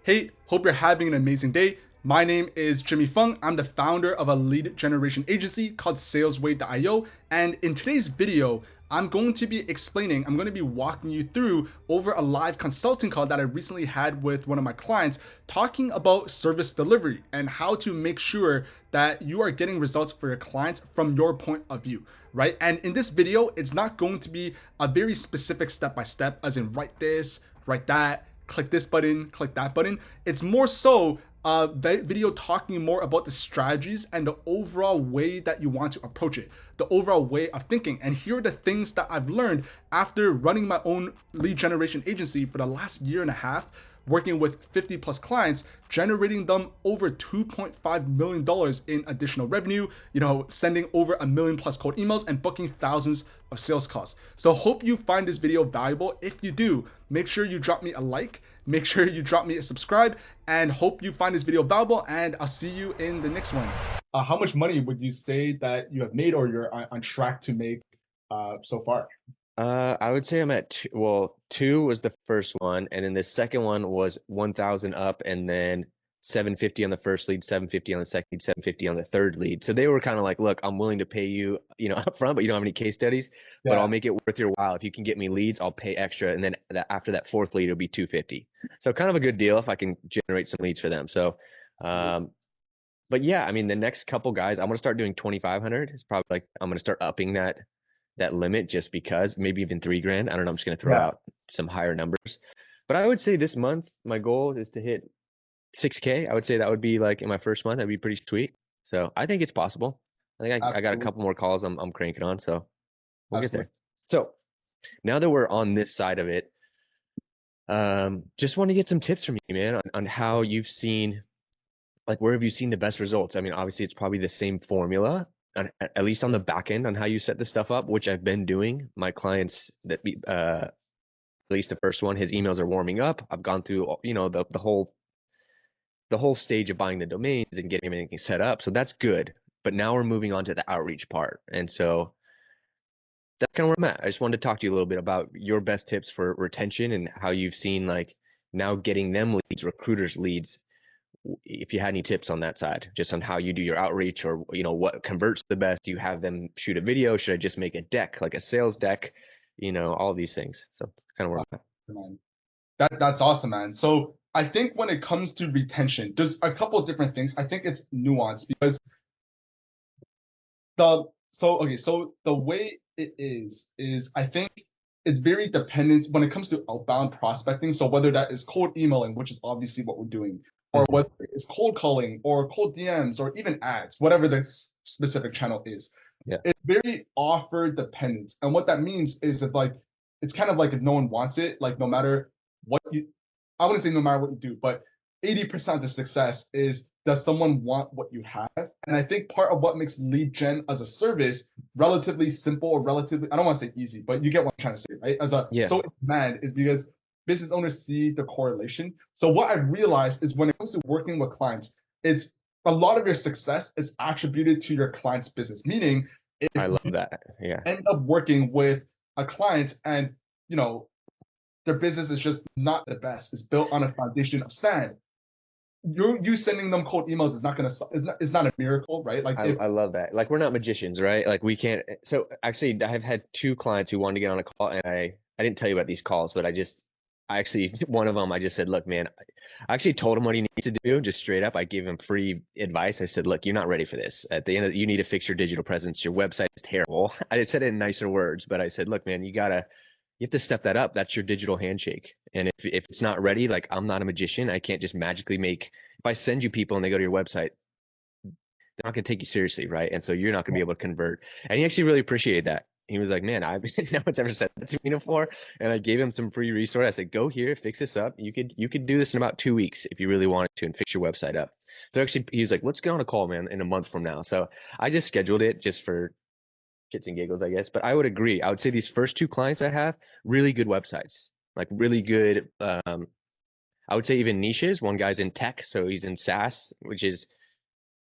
Hey, hope you're having an amazing day. My name is Jimmy Fung. I'm the founder of a lead generation agency called SalesWay.io. And in today's video, I'm going to be walking you through over a live consulting call that I recently had with one of my clients talking about service delivery and how to make sure that you are getting results for your clients from your point of view, right? And in this video, it's not going to be a very specific step by step, as in write this, write that, click this button, click that button. It's more so a video talking more about the strategies and the overall way that you want to approach it, the overall way of thinking. And here are the things that I've learned after running my own lead generation agency for the last year and a half, working with 50 plus clients, generating them over $2.5 million in additional revenue, sending over 1 million plus cold emails and booking thousands of sales calls. So hope you find this video valuable. If you do, make sure you drop me a like, make sure you drop me a subscribe, and hope you find this video valuable, and I'll see you in the next one. How much money would you say that you have made or you're on track to make so far? I would say I'm at two was the first one, and then the second one was 1,000 up, and then 750 on the first lead, 750 on the second lead, 750 on the third lead. So they were kind of like, look, I'm willing to pay you, up front, but you don't have any case studies, but I'll make it worth your while. If you can get me leads, I'll pay extra. And then after that fourth lead, it'll be 250. So kind of a good deal if I can generate some leads for them. So, but yeah, I mean, the next couple guys, I'm going to start doing 2,500. It's probably like, I'm going to start upping that limit just because, maybe even 3 grand. I don't know. I'm just going to throw out some higher numbers. But I would say this month, my goal is to hit 6K. I would say that would be like in my first month, that'd be pretty sweet. So I think it's possible. I think I got a couple more calls I'm cranking on. So we'll get there. So now that we're on this side of it, just want to get some tips from you, man, on how you've seen, like, where have you seen the best results? I mean, obviously it's probably the same formula, at least on the back end on how you set this stuff up, which I've been doing. My clients that at least the first one, his emails are warming up. I've gone through, the whole stage of buying the domains and getting everything set up. So that's good. But now we're moving on to the outreach part. And so that's kind of where I'm at. I just wanted to talk to you a little bit about your best tips for retention and how you've seen, like, now getting them leads, recruiters leads. If you had any tips on that side, just on how you do your outreach, or what converts the best. Do you have them shoot a video? Should I just make a deck, like a sales deck? All these things. So it's kind of where I'm at. That's awesome, man. So I think when it comes to retention, there's a couple of different things. I think it's nuanced because so the way it is I think it's very dependent when it comes to outbound prospecting. So whether that is cold emailing, which is obviously what we're doing, or whether it's cold calling or cold DMs or even ads, whatever the specific channel is. Yeah. It's very offer dependent. And what that means is it's kind of like if no one wants it, like no matter what I wouldn't say no matter what you do, but 80% of the success is, does someone want what you have? And I think part of what makes lead gen as a service relatively simple, or relatively, I don't want to say easy, but you get what I'm trying to say, right? So in demand is because business owners see the correlation. So what I've realized is when it comes to working with clients, it's a lot of your success is attributed to your client's business. Meaning, if I love that. Yeah. end up working with a client and their business is just not the best, it's built on a foundation of sand, you sending them cold emails is not gonna, it's not a miracle, right? Like I love that. Like, we're not magicians, right? Like, we can't. So actually, I've had 2 clients who wanted to get on a call, and I didn't tell you about these calls, but I actually, one of them, I just said, look, man, I actually told him what he needs to do, just straight up. I gave him free advice. I said, look, you're not ready for this. At the end of you need to fix your digital presence. Your website is terrible. I said it in nicer words, but I said, look, man, you have to step that up. That's your digital handshake. And if it's not ready, like, I'm not a magician. I can't just magically if I send you people and they go to your website, they're not going to take you seriously, right? And so you're not going to be able to convert. And he actually really appreciated that. He was like, man, no one's ever said that to me before. And I gave him some free resource. I said, go here, fix this up. You could do this in about 2 weeks if you really wanted to, and fix your website up. So actually, he was like, let's get on a call, man, in a month from now. So I just scheduled it just for shits and giggles, I guess. But I would agree. I would say these first 2 clients I have, really good websites, like really good. I would say even niches. One guy's in tech, so he's in SaaS, which is,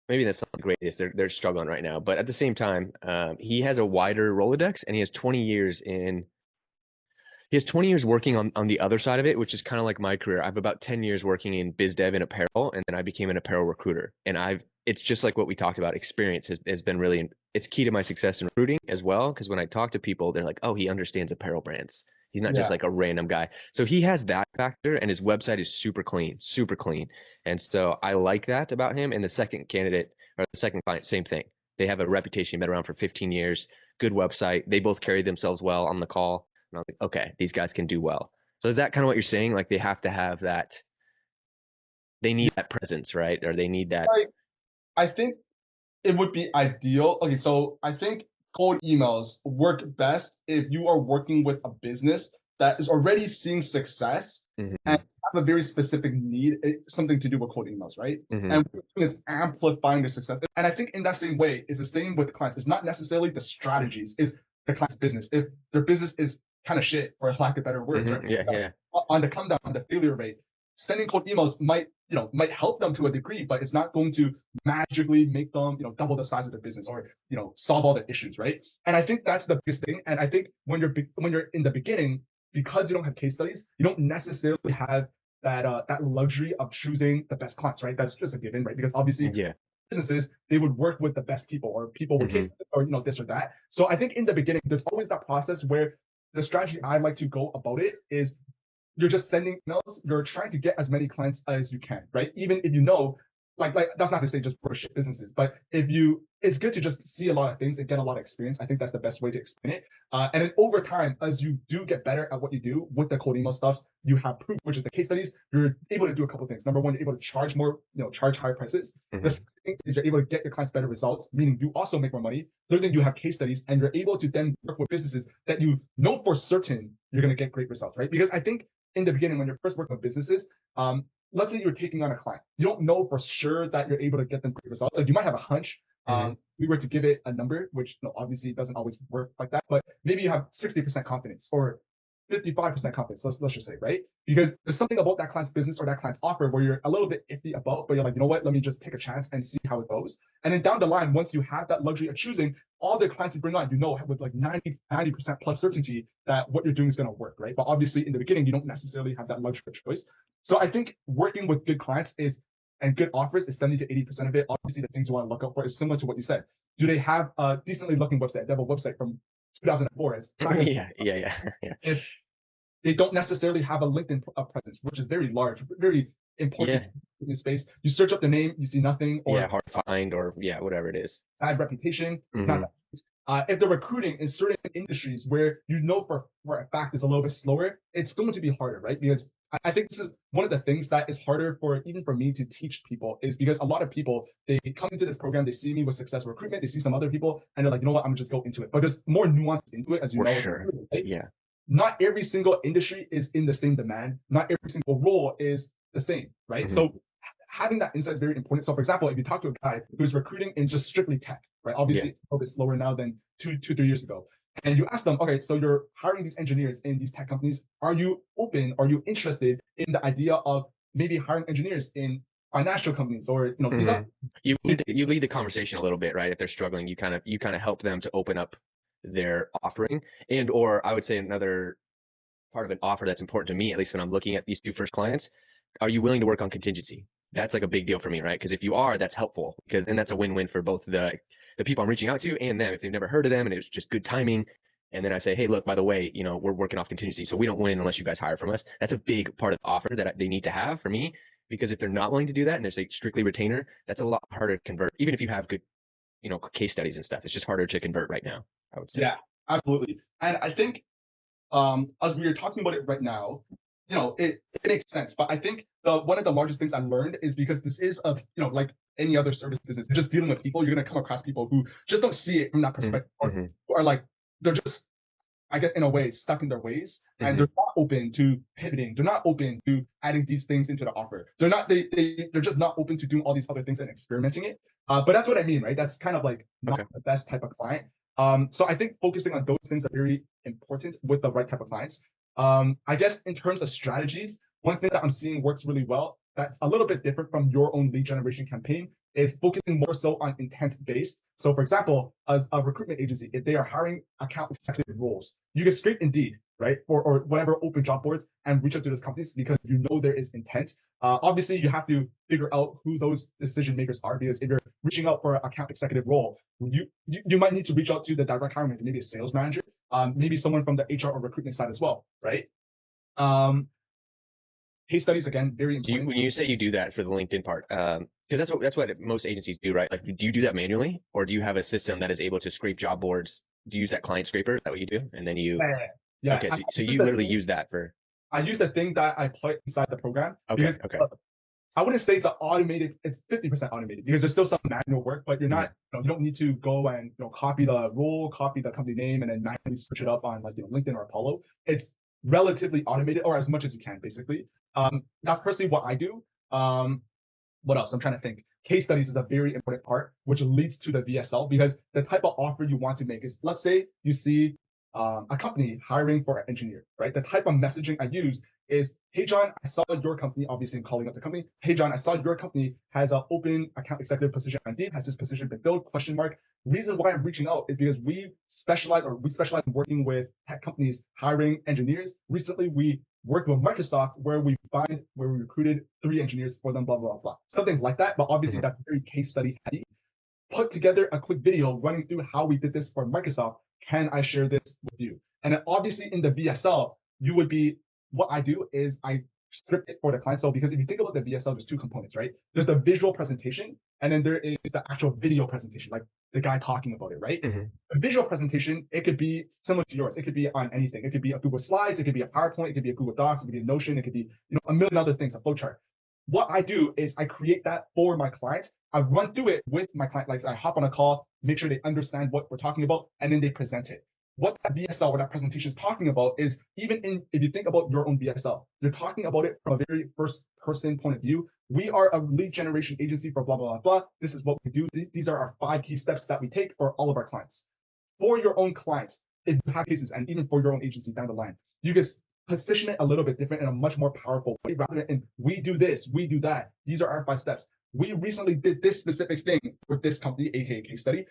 maybe that's not the greatest. They're struggling right now, but at the same time, he has a wider Rolodex, and he has 20 years in He has 20 years working on the other side of it, which is kind of like my career. I have about 10 years working in biz dev and apparel, and then I became an apparel recruiter. And it's just like what we talked about. Experience has been really, it's key to my success in recruiting as well. Because when I talk to people, they're like, oh, he understands apparel brands. He's not just Yeah. like a random guy. So he has that factor, and his website is super clean, super clean. And so I like that about him. And the second candidate or the second client, same thing. They have a reputation, been around for 15 years, good website. They both carry themselves well on the call. And I'm like, okay, these guys can do well. So is that kind of what you're saying? Like they have to have that, they need that presence, right? Or they need that. Like, I think it would be ideal. Okay, so I think cold emails work best if you are working with a business that is already seeing success Mhm, and have a very specific need, something to do with cold emails, right? mhm. And what we're doing is amplifying the success. And I think in that same way, it's the same with clients. It's not necessarily the strategies, it's the client's business. If their business is kind of shit, for lack of better words, right? Yeah, yeah. On the come down, on the failure rate, sending cold emails might help them to a degree, but it's not going to magically make them double the size of their business or solve all the issues, right? And I think that's the biggest thing. And I think when you're in the beginning, because you don't have case studies, you don't necessarily have that luxury of choosing the best clients, right? That's just a given, right? Because obviously Yeah. businesses, they would work with the best people or people with case Mhm. studies or this or that. So I think in the beginning, there's always that process where the strategy I like to go about it is you're just sending emails. You're trying to get as many clients as you can, right? Even if like that's not to say just for shit businesses, but it's good to just see a lot of things and get a lot of experience. I think that's the best way to explain it. And then over time, as you do get better at what you do with the cold email stuff, you have proof, which is the case studies. You're able to do a couple of things. Number one, you're able to charge more, charge higher prices. The Mhm. second thing is you're able to get your clients better results, meaning you also make more money. Third thing, you have case studies, and you're able to then work with businesses that you know for certain you're going to get great results, right? Because I think in the beginning, when you're first working with businesses, let's say you're taking on a client, you don't know for sure that you're able to get them great results. Like you might have a hunch. Mhm. We were to give it a number, which obviously it doesn't always work like that, but maybe you have 60% confidence or 55% confidence, let's just say, right? Because there's something about that client's business or that client's offer where you're a little bit iffy about, but you're like, you know what, let me just take a chance and see how it goes. And then down the line, once you have that luxury of choosing, all the clients you bring on, with like 90% plus certainty that what you're doing is going to work, right? But obviously in the beginning, you don't necessarily have that luxury of choice. So I think working with good clients and good offers is 70 to 80% of it. Obviously, the things you want to look out for is similar to what you said. Do they have a decently looking website? They have a website from 2004. It's not going to Yeah, yeah, yeah, yeah. if they don't necessarily have a LinkedIn presence, which is very large, very Yeah, important in this space. You search up the name, you see nothing, yeah, or hard to find or yeah, whatever it is. bad reputation. It's not Mhm. that. If they're recruiting in certain industries where for a fact it's a little bit slower, it's going to be harder, right? Because I think this is one of the things that is harder for even for me to teach people is because a lot of people they come into this program, they see me with successful recruitment, they see some other people, and they're like, you know what, I'm gonna just go into it. But there's more nuance into it, as you For know, sure. right? Yeah. Not every single industry is in the same demand. Not every single role is the same, right? Mhm. So having that insight is very important. So for example, if you talk to a guy who's recruiting in just strictly tech, right? Yeah. Obviously it's a little bit slower now than 3 years ago. And you ask them, okay, so you're hiring these engineers in these tech companies. Are you open? Are you interested in the idea of maybe hiring engineers in financial companies or these are Mhm. You lead the conversation a little bit, right? If they're struggling, you kind of help them to open up their offering. And or I would say another part of an offer that's important to me, at least when I'm looking at these two first clients, are you willing to work on contingency? That's like a big deal for me, right? Because if you are, that's helpful because then that's a win-win for both the people I'm reaching out to and them. If they've never heard of them and it was just good timing, and then I say, hey, look, by the way, we're working off contingency, so we don't win unless you guys hire from us. That's a big part of the offer that they need to have for me because if they're not willing to do that and they're say strictly retainer, that's a lot harder to convert. Even if you have good, case studies and stuff, it's just harder to convert right now, I would say. yeah, absolutely. And I think as we are talking about it right now, it makes sense. But I think the one of the largest things I learned is because this is like any other service business, you're just dealing with people, you're gonna come across people who just don't see it from that Mhm. perspective, or Mhm. who are like they're just, I guess, in a way, stuck in their ways, and Mhm. they're not open to pivoting. They're not open to adding these things into the offer. They're not. They're just not open to doing all these other things and experimenting it. But that's what I mean, right? That's kind of like not Okay. the best type of client. So I think focusing on those things are very important with the right type of clients. I guess in terms of strategies, one thing that I'm seeing works really well that's a little bit different from your own lead generation campaign is focusing more so on intent based. So for example, as a recruitment agency, if they are hiring account executive roles, you can scrape Indeed, right? Or whatever open job boards and reach out to those companies because you know there is intent. Obviously, you have to figure out who those decision makers are because if you're reaching out for an account executive role, you might need to reach out to the direct hiring manager, maybe a sales manager, maybe someone from the HR or recruitment side as well, right? Case studies again, very important. When you say you do that for the LinkedIn part, because that's what most agencies do, right? Like, do you do that manually, or do you have a system that is able to scrape job boards? Do you use that client scraper? Is that what you do? And then you, yeah. Okay, so you literally use that for. I use the thing that I put inside the program. Okay, because, okay. I wouldn't say it's automated. It's 50% automated because there's still some manual work, but you're not. You don't need to go and copy the role, copy the company name, and then manually search it up on like LinkedIn or Apollo. It's relatively automated, or as much as you can, basically. That's personally what I do. What else? I'm trying to think. Case studies is a very important part, which leads to the VSL because the type of offer you want to make is, let's say you see a company hiring for an engineer, right? The type of messaging I use is, hey, John, I saw your company, obviously I'm calling up the company. Hey, John, I saw your company has an open account executive position on Indeed. Has this position been filled? Question mark. Reason why I'm reaching out is because we specialize in working with tech companies hiring engineers. Recently, we worked with Microsoft where we recruited 3 engineers for them, blah, blah, blah. Something like that. But obviously that's very case study heavy. Put together a quick video running through how we did this for Microsoft. Can I share this with you? And then obviously in the VSL, what I do is I script it for the client. So because if you think about the VSL, there's 2 components, right? There's the visual presentation, and then there is the actual video presentation, like the guy talking about it, right? A visual presentation, it could be similar to yours. It could be on anything. It could be a Google Slides, it could be a PowerPoint, it could be a Google Docs, it could be a Notion, it could be a million other things, a flowchart. What I do is I create that for my clients. I run through it with my client, like I hop on a call, make sure they understand what we're talking about, and then they present it. What that VSL or that presentation is talking about is, if you think about your own VSL, you're talking about it from a very first person point of view. We are a lead generation agency for blah, blah, blah, blah. This is what we do. These are our 5 key steps that we take for all of our clients. For your own clients, if you have cases, and even for your own agency down the line, you just position it a little bit different in a much more powerful way rather than we do this, we do that. These are our 5 steps. We recently did this specific thing with this company, aka case study.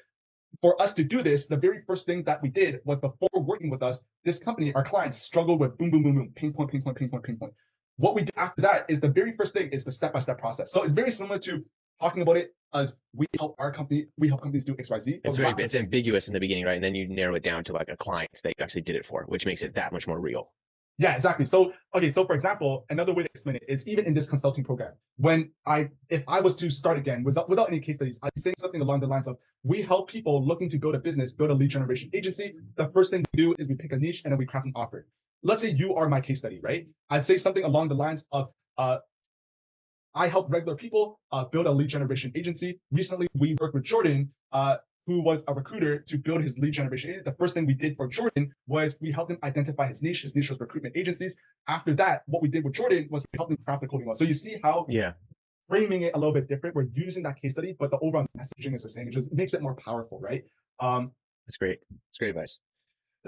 For us to do this, the very first thing that we did was, before working with us, this company, our clients struggled with boom, boom, boom, boom, pain point, pain point, pain point, pain point. What we did after that is the very first thing is the step-by-step process. So it's very similar to talking about it as we help companies do XYZ. It's ambiguous in the beginning, right? And then you narrow it down to like a client that you actually did it for, which makes it that much more real. Yeah, exactly. So for example, another way to explain it is, even in this consulting program, if I was to start again without any case studies, I'd say something along the lines of, we help people looking to build a business, build a lead generation agency. The first thing we do is we pick a niche and then we craft an offer. Let's say you are my case study, right? I'd say something along the lines of, I help regular people build a lead generation agency. Recently, we worked with Jordan, who was a recruiter, to build his lead generation agency. The first thing we did for Jordan was we helped him identify his niche. His niche was recruitment agencies. After that, what we did with Jordan was we helped him craft the coding model. So you see how framing it a little bit different. We're using that case study, but the overall messaging is the same. It just makes it more powerful, right? That's great. That's great advice.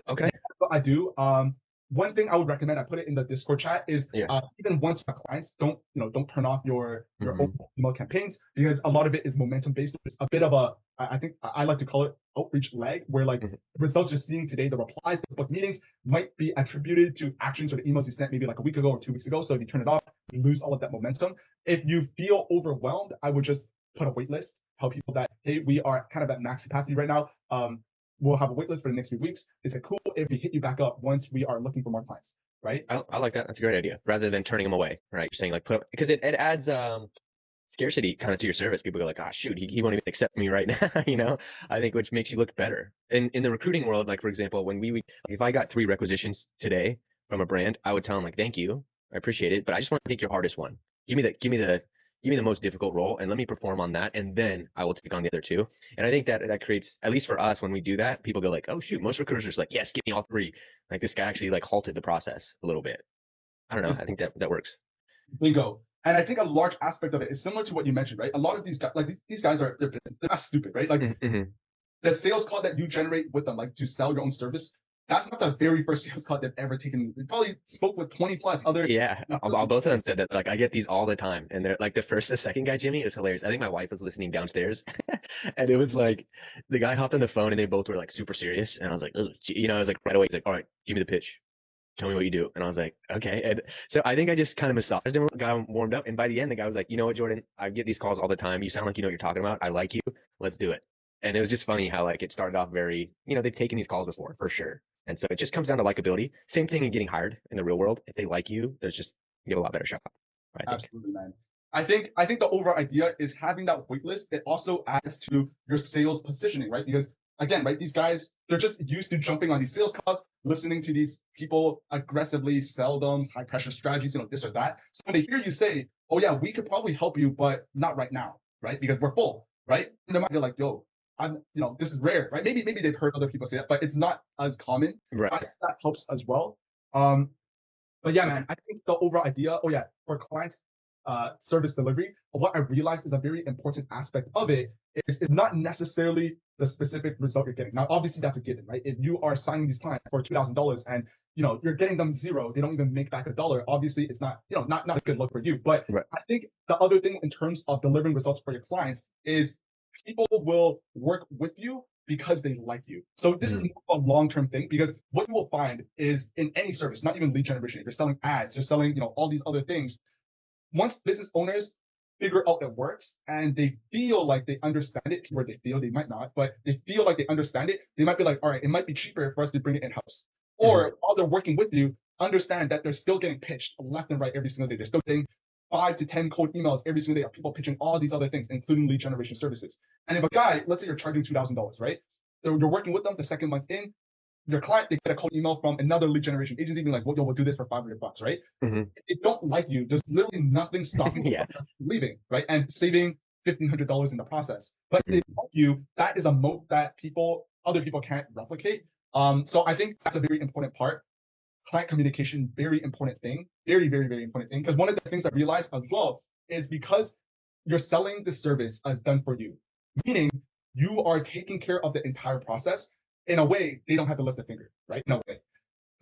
Okay. That's what I do. One thing I would recommend, I put it in the Discord chat, is even once your clients don't turn off your email campaigns, because a lot of it is momentum based. It's a bit of I think I like to call it outreach lag, where like the results you're seeing today, the replies, the book meetings, might be attributed to actions or the emails you sent maybe like a week ago or 2 weeks ago. So if you turn it off, you lose all of that momentum. If you feel overwhelmed, I would just put a wait list, tell people that, hey, we are kind of at max capacity right now. We'll have a wait list for the next few weeks. Is it cool if we hit you back up once we are looking for more clients, right? I like that. That's a great idea. Rather than turning them away, right? You're saying like because it adds scarcity kind of to your service. People go like, ah, shoot, he won't even accept me right now, I think, which makes you look better. In the recruiting world, like for example, when if I got 3 requisitions today from a brand, I would tell them like, thank you, I appreciate it, but I just want to take your hardest one. Give me the most difficult role and let me perform on that, and then I will take on the other 2. And I think that creates, at least for us, when we do that, people go like, oh shoot, most recruiters are just like, yes, give me all 3. Like this guy actually like halted the process a little bit. I don't know. I think that works. Bingo. And I think a large aspect of it is similar to what you mentioned, right? A lot of these guys, like these guys they're not stupid, right? Like the sales call that you generate with them, like to sell your own service, that's not the very first sales call they've ever taken. They probably spoke with 20 plus other. Yeah, both of them said that. Like, I get these all the time, and they're like the second guy, Jimmy, is hilarious. I think my wife was listening downstairs, and it was like the guy hopped on the phone, and they both were like super serious, and I was like, oh, I was like right away, he's like, all right, give me the pitch, tell me what you do, and I was like, okay, and so I think I just kind of massaged him, got him warmed up, and by the end, the guy was like, you know what, Jordan, I get these calls all the time. You sound like you know what you're talking about. I like you. Let's do it. And it was just funny how like it started off very, they've taken these calls before for sure. And so it just comes down to likability. Same thing in getting hired in the real world. If they like you, there's just you have a lot better shot. I think. Absolutely, man. I think the overall idea is having that wait list. It also adds to your sales positioning, right? Because again, right, these guys, they're just used to jumping on these sales calls, listening to these people aggressively sell them high pressure strategies, this or that. So when they hear you say, oh yeah, we could probably help you, but not right now, right? Because we're full, right? In their mind, they're like, yo, this is rare, right? Maybe they've heard other people say that, but it's not as common. Right. So I think that helps as well. But yeah, man, I think the overall idea, for client service delivery, what I realized is a very important aspect of it is not necessarily the specific result you're getting. Now, obviously that's a given, right? If you are signing these clients for $2,000 and you're getting them zero, they don't even make back $1. Obviously, it's not not a good look for you. But right. I think the other thing in terms of delivering results for your clients is people will work with you because they like you. So this is a long-term thing, because what you will find is in any service, not even lead generation, if you're selling ads, you're selling, all these other things. Once business owners figure out it works and they feel like they understand it, where they feel they might not, but they feel like they understand it, they might be like, all right, it might be cheaper for us to bring it in-house. Or while they're working with you, understand that they're still getting pitched left and right every single day. They're still getting 5 to 10 cold emails every single day of people pitching all these other things, including lead generation services. And if a guy, let's say you're charging $2,000, right? You're working with them the second month in, your client, they get a cold email from another lead generation agency being like, well, we'll do this for $500, right? If they don't like you, there's literally nothing stopping you from leaving, right? And saving $1,500 in the process. But if they like you, that is a moat that other people can't replicate. So I think that's a very important part. Client communication, very important thing. Very, very, very important thing. Because one of the things I realized as well is because you're selling the service as done for you, meaning you are taking care of the entire process. In a way, they don't have to lift a finger, right? In a way.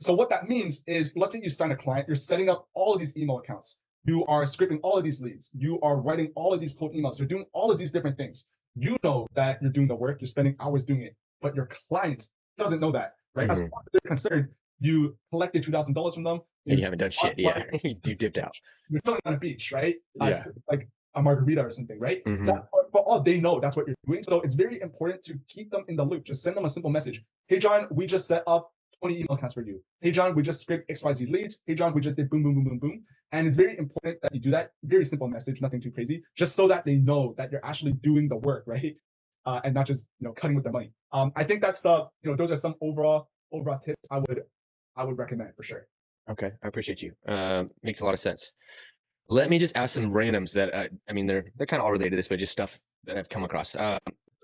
So what that means is, let's say you sign a client, you're setting up all of these email accounts. You are scraping all of these leads. You are writing all of these cold emails. You're doing all of these different things. You know that you're doing the work. You're spending hours doing it, but your client doesn't know that, right? As far as they're concerned, you collected $2,000 from them. And you haven't done shit. Yeah, you dipped out. You're chilling on a beach, right? Yeah. Like a margarita or something, right? For all they know, that's what you're doing. So it's very important to keep them in the loop. Just send them a simple message. Hey, John, we just set up 20 email accounts for you. Hey, John, we just scraped XYZ leads. Hey, John, we just did boom, boom, boom, boom, boom. And it's very important that you do that. Very simple message, nothing too crazy, just so that they know that you're actually doing the work, right? And not just cutting with the money. I think that's the those are some overall tips I would recommend for sure. Okay, I appreciate you. Makes a lot of sense. Let me just ask some randoms that they're kind of all related to this, but just stuff that I've come across.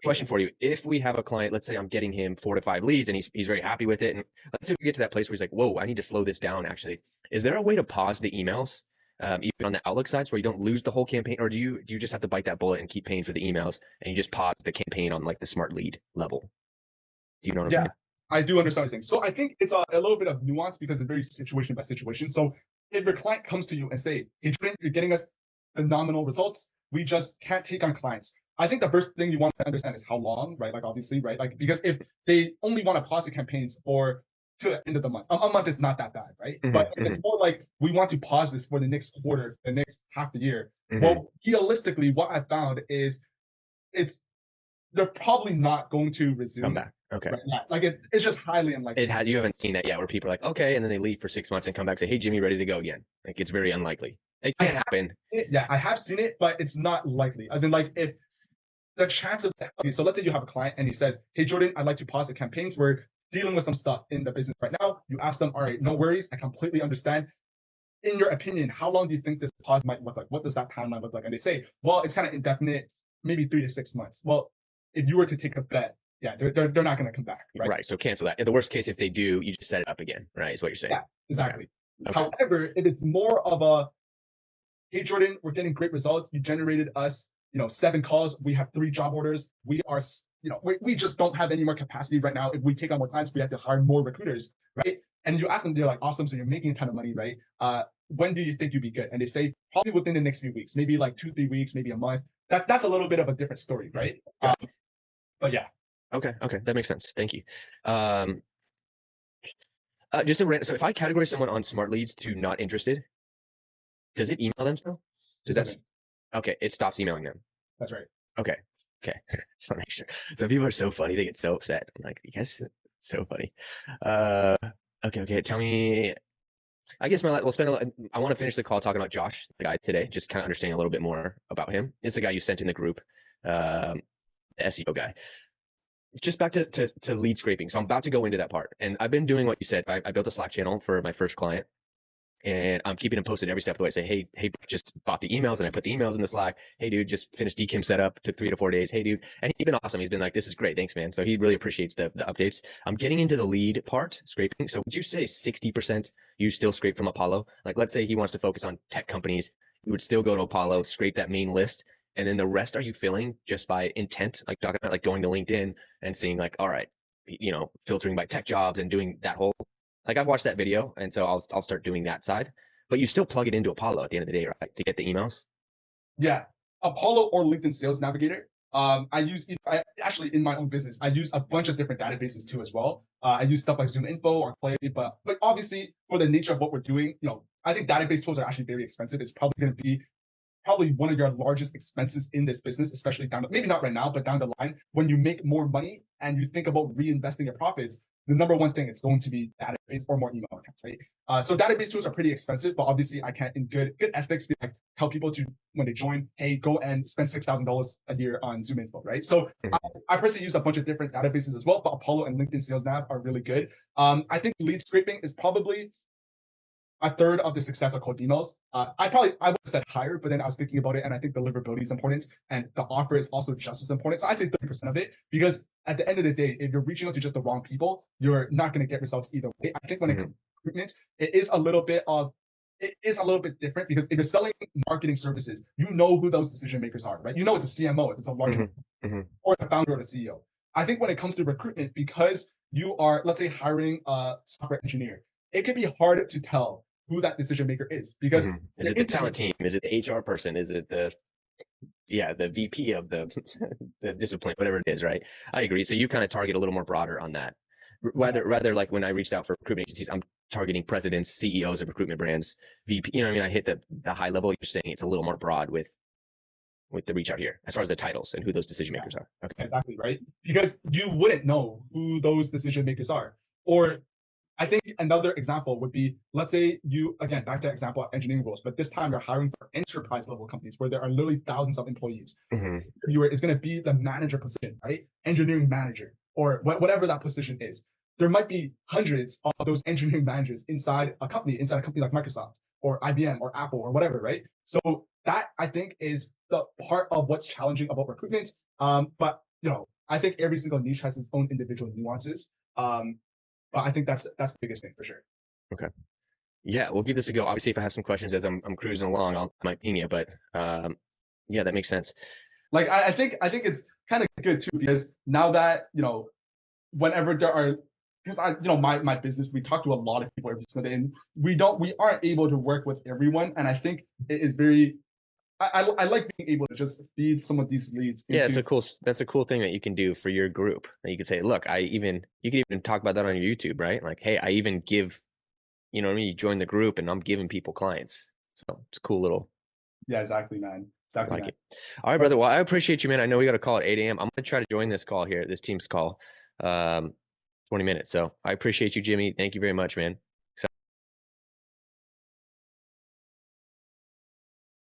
Question for you: if we have a client, let's say I'm getting him 4 to 5 leads, and he's very happy with it, and let's say we get to that place where he's like, "Whoa, I need to slow this down." Actually, is there a way to pause the emails, even on the Outlook sites, where you don't lose the whole campaign, or do you just have to bite that bullet and keep paying for the emails, and you just pause the campaign on like the smart lead level? Do you know what I'm saying? I do understand what you're saying. So I think it's a little bit of nuance because it's very situation by situation. So if your client comes to you and say, hey, Jordan, you're getting us phenomenal results, we just can't take on clients. I think the first thing you want to understand is how long, right? Like obviously, right? Like, because if they only want to pause the campaigns to the end of the month, a month is not that bad, right? But if it's more like, we want to pause this for the next quarter, the next half the year. Well, realistically, what I found is they're probably not going to resume. Come back. Okay. Right? Yeah. Like it's just highly unlikely. You haven't seen that yet, where people are like, okay, and then they leave for 6 months and come back and say, hey, Jimmy, ready to go again. Like, it's very unlikely. It can happen. Yeah, I have seen it, but it's not likely. As in, like, if the chance of that, okay, so let's say you have a client and he says, hey, Jordan, I'd like to pause the campaigns. We're dealing with some stuff in the business right now. You ask them, all right, no worries. I completely understand. In your opinion, how long do you think this pause might look like? What does that timeline look like? And they say, well, it's kind of indefinite, maybe 3 to 6 months. Well, if you were to take a bet, yeah, they're not going to come back, right? Right. So cancel that. In the worst case, if they do, you just set it up again, right? Is what you're saying. Yeah, exactly. Okay. However, if it's more of a, hey, Jordan, we're getting great results. You generated us, 7 calls. We have 3 job orders. We are we just don't have any more capacity right now. If we take on more clients, we have to hire more recruiters, right? And you ask them, they're like, awesome, so you're making a ton of money, right? When do you think you'd be good? And they say probably within the next few weeks, maybe like 2-3 weeks, maybe a month. That's a little bit of a different story, right? Yeah. But yeah. Okay, that makes sense. Thank you. Just so if I categorize someone on Smart Leads to not interested, does it email them still? Does that? Okay, it stops emailing them. That's right. Okay. Just want to make sure. Some people are so funny; they get so upset. I'm like, you guys, so funny. Okay. Tell me. I guess we'll spend. I want to finish the call talking about Josh, the guy today, just kind of understanding a little bit more about him. It's the guy you sent in the group, the SEO guy. Just back to lead scraping. So I'm about to go into that part, and I've been doing what you said. I built a Slack channel for my first client, and I'm keeping him posted every step of the way. I say, hey, just bought the emails, and I put the emails in the Slack. Hey, dude, just finished DKIM setup. Took 3 to 4 days. Hey, dude, and he's been awesome. He's been like, this is great. Thanks, man. So he really appreciates the updates. I'm getting into the lead part, scraping. So would you say 60% you still scrape from Apollo? Like, let's say he wants to focus on tech companies. You would still go to Apollo, scrape that main list. And then the rest are you filling just by intent, like talking about like going to LinkedIn and seeing like, all right, filtering by tech jobs and doing that whole, like I've watched that video. And so I'll start doing that side, but you still plug it into Apollo at the end of the day, right? To get the emails. Yeah. Apollo or LinkedIn Sales Navigator. I actually in my own business, I use a bunch of different databases too as well. I use stuff like ZoomInfo or Clay, but obviously for the nature of what we're doing, I think database tools are actually very expensive. It's probably going to be one of your largest expenses in this business, especially maybe not right now, but down the line, when you make more money and you think about reinvesting your profits, the number one thing it's going to be database or more email accounts, right? So database tools are pretty expensive, but obviously I can't, in good ethics, be like, tell people to, when they join, hey, go and spend $6,000 a year on ZoomInfo, right? So I personally use a bunch of different databases as well, but Apollo and LinkedIn Sales Nav are really good. I think lead scraping is probably a third of the success of cold emails. I would have said higher, but then I was thinking about it, and I think deliverability is important, and the offer is also just as important. So I'd say 30% of it, because at the end of the day, if you're reaching out to just the wrong people, you're not going to get results either way. I think when it comes to recruitment, it is a little bit different, because if you're selling marketing services, you know who those decision makers are, right? You know it's a CMO, if it's a large or the founder or the CEO. I think when it comes to recruitment, because you are, let's say, hiring a software engineer, it can be hard to tell who that decision maker is, because is it the talent team? Is it the HR person? Is it the VP of the discipline, whatever it is, right? I agree. So you kind of target a little more broader on that. Rather like when I reached out for recruitment agencies, I'm targeting presidents, CEOs of recruitment brands, VP. I hit the high level. You're saying it's a little more broad with the reach out here as far as the titles and who those decision makers are. Okay. Exactly, right? Because you wouldn't know who those decision makers are. Or I think another example would be, let's say you, again, back to example of engineering roles, but this time you're hiring for enterprise level companies where there are literally thousands of employees. It's going to be the manager position, right? Engineering manager, or whatever that position is. There might be hundreds of those engineering managers inside a company like Microsoft or IBM or Apple or whatever, right? So that, I think, is the part of what's challenging about recruitment. But I think every single niche has its own individual nuances. But I think that's the biggest thing for sure. Okay. Yeah, we'll give this a go. Obviously, if I have some questions as I'm cruising along, I might ping you. But yeah, that makes sense. Like I think it's kind of good too, because now that whenever there are, because my business, we talk to a lot of people every single day, and we aren't able to work with everyone, and I think it is very. I like being able to just feed some of these leads. Yeah, that's a cool thing that you can do for your group. That you can say, look, you can even talk about that on your YouTube, right? Like, hey, I even give, you join the group and I'm giving people clients. So it's a cool little. Yeah, exactly, man. Exactly. Like it. All right, brother. Well, I appreciate you, man. I know we got a call at 8 a.m. I'm gonna try to join this call here, this team's call, 20 minutes. So I appreciate you, Jimmy. Thank you very much, man.